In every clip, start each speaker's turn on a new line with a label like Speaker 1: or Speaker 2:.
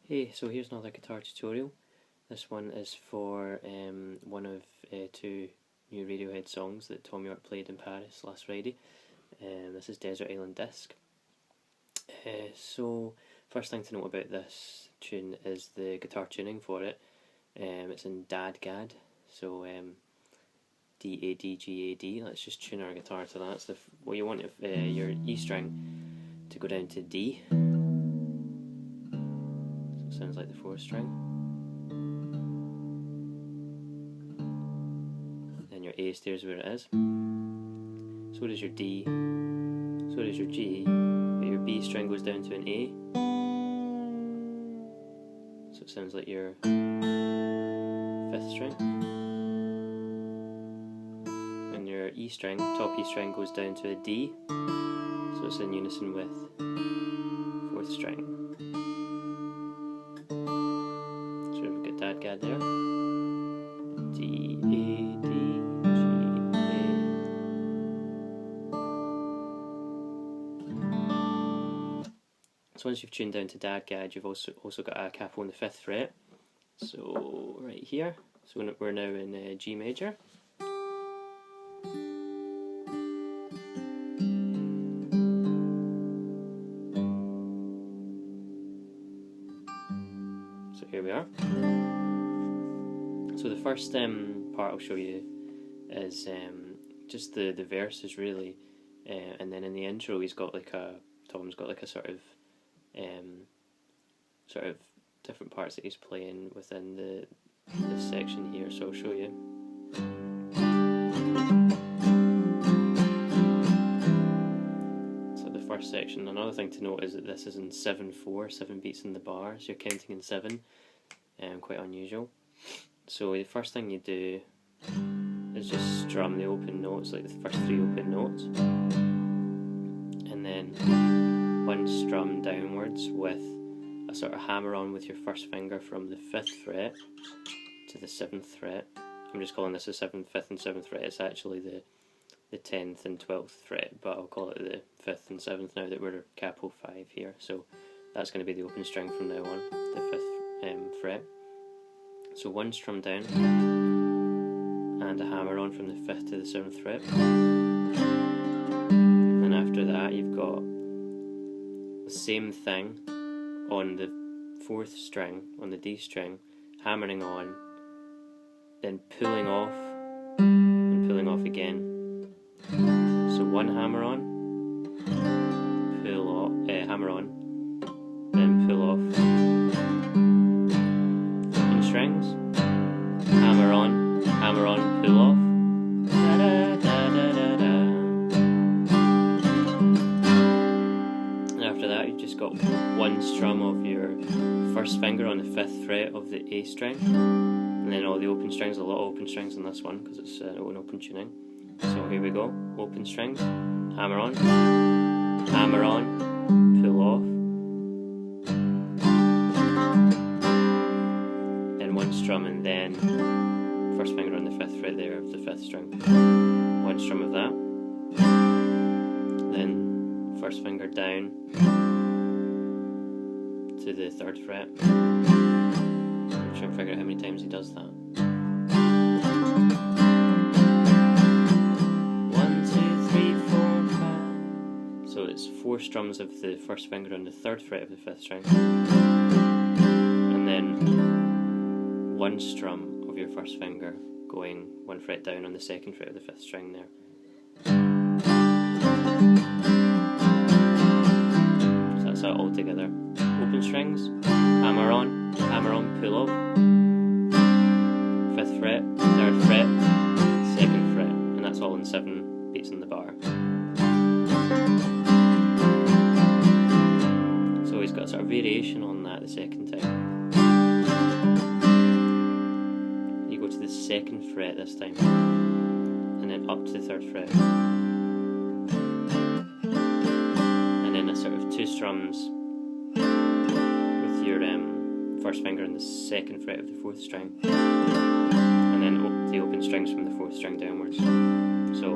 Speaker 1: Hey, so here's another guitar tutorial. This one is for one of two new Radiohead songs that Thom played in Paris last Friday. This is Desert Island Disc. So first thing to note about this tune is the guitar tuning for it. It's in Dadgad, so D-A-D-G-A-D. Let's just tune our guitar to that. So what you want your E string to go down to D. Sounds like the 4th string. Then your A stays where it is. So does your D. So does your G. But your B string goes down to an A. So it sounds like your 5th string. And your E string, top E string, goes down to a D. So it's in unison with 4th string. Dadgad there. D, A, D, G, A. So once you've tuned down to Dadgad, you've also got a capo on the 5th fret. So right here. So we're now in G major. So here we are. So the first part I'll show you is just the verses really, and then in the intro Thom's got like a sort of different parts that he's playing within this section here. So I'll show you. So the first section. Another thing to note is that this is in 7/4, 7 beats in the bar. So you're counting in 7, quite unusual. So the first thing you do is just strum the open notes, like the first 3 open notes, and then 1 strum downwards with a sort of hammer on with your first finger from the 5th fret to the 7th fret. I'm just calling this the 7th, 5th and 7th fret. It's actually the 10th and 12th fret, but I'll call it the 5th and 7th now that we're capo 5 here. So that's going to be the open string from now on, the 5th fret. So 1 strum down and a hammer on from the 5th to the 7th fret. And after that you've got the same thing on the 4th string, on the D string, hammering on, then pulling off and pulling off again. So 1 hammer on, pull off, hammer on, then pull off. Strings, hammer on, pull off, da da da da da da. And after that you've just got 1 strum of your first finger on the 5th fret of the A string, and then all the open strings, a lot of open strings on this one because it's an open tuning. So here we go, open strings, hammer on, pull off. 1 strum and then first finger on the 5th fret there of the 5th string. 1 strum of that. Then first finger down to the 3rd fret. I'm trying to figure out how many times he does that. 1, 2, 3, 4, 5. So it's 4 strums of the first finger on the 3rd fret of the 5th string. And then 1 strum of your first finger going 1 fret down on the 2nd fret of the 5th string there. So that's that all together. Open strings, hammer on, pull off, 5th fret, 3rd fret, 2nd fret, and that's all in 7 beats in the bar. So he's got a sort of variation on that the second time. You go to the 2nd fret this time, and then up to the 3rd fret, and then a sort of 2 strums with your first finger on the 2nd fret of the 4th string, and then the open strings from the 4th string downwards. So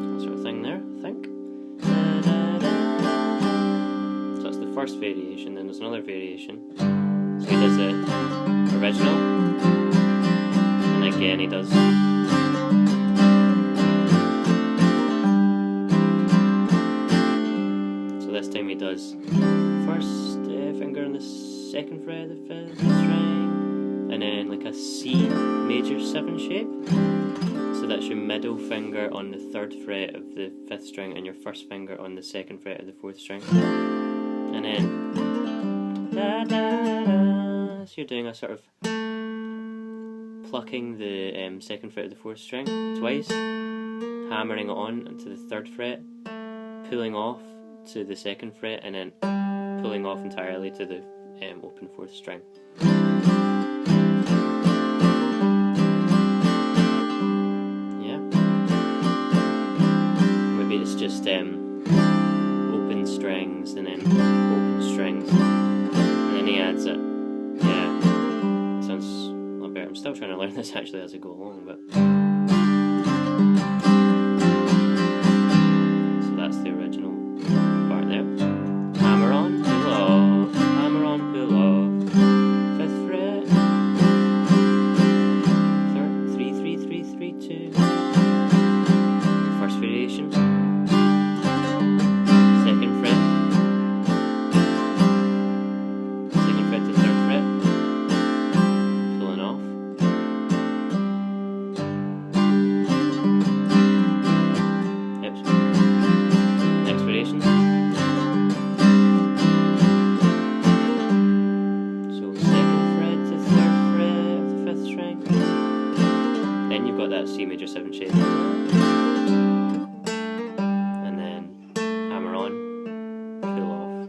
Speaker 1: that sort of thing there, I think. first variation, then there's another variation. So he does the original, and again he does. So this time he does first finger on the second fret of the fifth string, and then like a C major 7 shape. So that's your middle finger on the 3rd fret of the 5th string and your first finger on the 2nd fret of the 4th string. And then da, da, da. So you're doing a sort of plucking the 2nd fret of the 4th string twice, hammering it on to the 3rd fret, pulling off to the 2nd fret, and then pulling off entirely to the open 4th string. It's just open strings and then open strings, and then he adds it. Yeah, sounds a lot better. I'm still trying to learn this actually as I go along, but so that's the original part there. Hammer on, pull off, hammer on, pull off, 5th fret, 3, 3, 3, 3, 2. First variation. C major 7 shape, and then hammer on, pull off.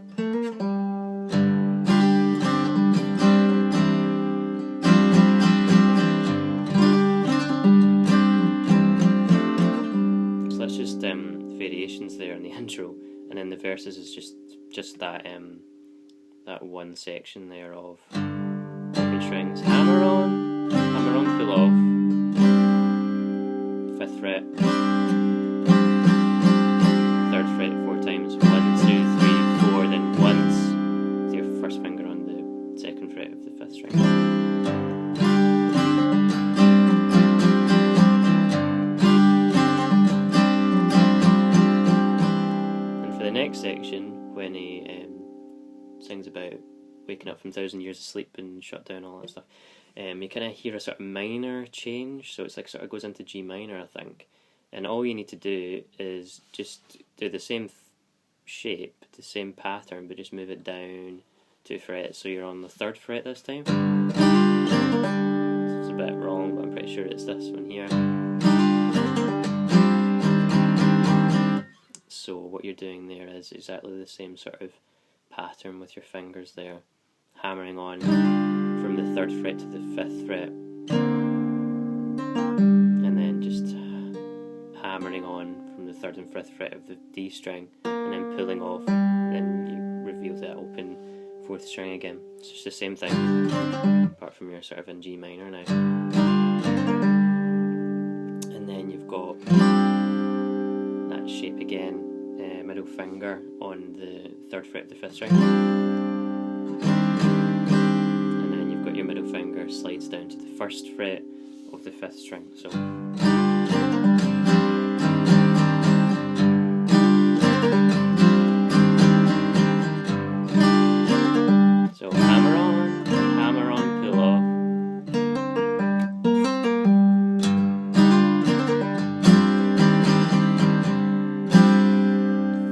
Speaker 1: So that's just variations there in the intro, and then the verses is just that that one section there of open strings. Hammer on, pull off. 5th fret, 3rd fret 4 times, 1, 2, 3, 4, then once with your first finger on the 2nd fret of the 5th string. And for the next section, when he sings about waking up from 1,000 years of sleep and shut down all that stuff, you kind of hear a sort of minor change, so it's like sort of goes into G minor, I think, and all you need to do is just do the same shape, the same pattern, but just move it down 2 frets, so you're on the 3rd fret this time. So it's a bit wrong, but I'm pretty sure it's this one here. So what you're doing there is exactly the same sort of pattern with your fingers there, hammering on from the 3rd fret to the 5th fret, and then just hammering on from the 3rd and 5th fret of the D string, and then pulling off, and then you reveal that open 4th string again. It's just the same thing, apart from you're sort of in G minor now. And then you've got that shape again, middle finger on the 3rd fret of the 5th string. Your middle finger slides down to the 1st fret of the 5th string. So hammer on, pull off.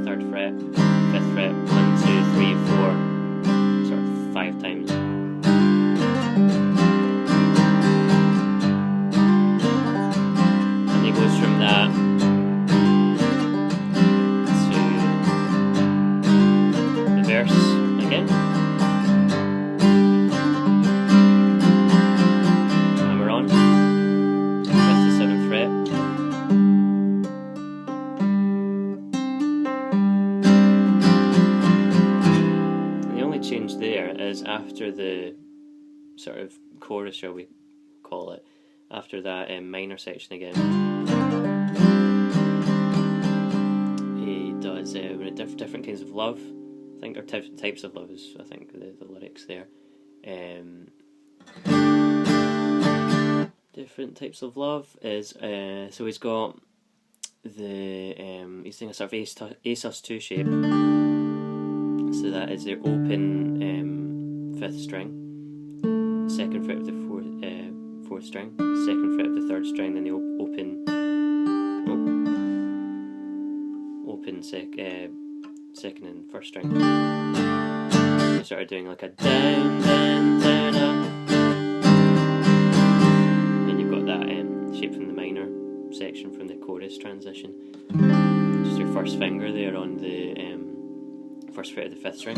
Speaker 1: 3rd fret, 5th fret, 1, 2, 3, 4, sort of 5 times. From that to the verse again. Hammer on, press the 7th fret. And the only change there is after the sort of chorus, shall we call it, after that minor section again. He does different kinds of love, I think, or types of love is, I think, the lyrics there. Different types of love is, so he's got he's doing a sort of A-sus2 shape, so that is the open 5th string, 2nd fret of the 4th string, 2nd fret of the 3rd string, then the open 2nd and 1st string. We started doing like a down, down, down, up. Then you've got that shape from the minor section from the chorus transition. Just your first finger there on the 1st fret of the 5th string.